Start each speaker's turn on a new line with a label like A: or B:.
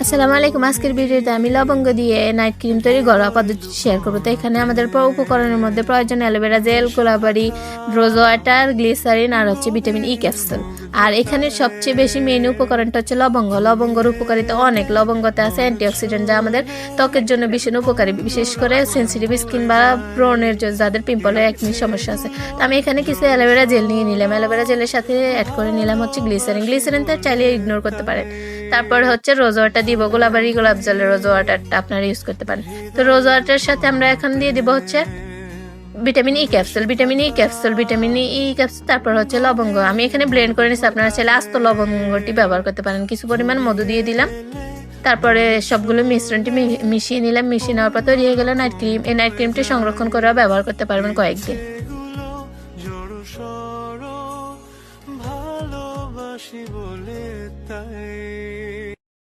A: আসসালামু আলাইকুম। আজকের ভিডিওতে আমি লবঙ্গ দিয়ে নাইট ক্রিম তৈরি ঘরোয়া পদ্ধতি শেয়ার করবো। তো এখানে আমাদের উপকরণের মধ্যে প্রয়োজন অ্যালোভেরা জেল, গোলাবাড়ি, রোজ ওয়াটার, গ্লিসারিন আর হচ্ছে ভিটামিন ই ক্যাপসুল। আর এখানে সবচেয়ে বেশি মেইন উপকরণটা হচ্ছে লবঙ্গ। লবঙ্গর উপকারিতা অনেক। লবঙ্গতে আছে অ্যান্টিঅক্সিডেন্ট, যা আমাদের ত্বকের জন্য ভীষণ উপকারী, বিশেষ করে সেন্সিটিভ স্কিন বা ব্রণের যাদের পিম্পলের একনি সমস্যা আছে। তো আমি এখানে কিছু অ্যালোভেরা জেল নিয়ে নিলাম। অ্যালোভেরা জেলের সাথে অ্যাড করে নিলাম হচ্ছে গ্লিসারিন। গ্লিসারিনটা চাইলে ইগনোর করতে পারেন। তারপর হচ্ছে রোজ ওয়াটার দিব। গোলাবাড়ি গোলাপ জলের রোজ ওয়াটারটা আপনারা ইউজ করতে পারেন। তো রোজ ওয়াটারের সাথে আমরা এখন দিয়ে দিব হচ্ছে ভিটামিন ই ক্যাপসুল, তারপর হচ্ছে লবঙ্গ। আমি এখানে ব্লেন্ড করে নিচ্ছি, আপনারা চাইলে আস্ত লবঙ্গটি ব্যবহার করতে পারেন। কিছু পরিমাণ মধু দিয়ে দিলাম। তারপরে সবগুলো মিশ্রণটি মিশিয়ে নিলাম। মিশিয়ে নেওয়ার পর তৈরি হয়ে গেল নাইট ক্রিম। এই নাইট ক্রিমটি সংরক্ষণ করেও ব্যবহার করতে পারবেন কয়েকদিন।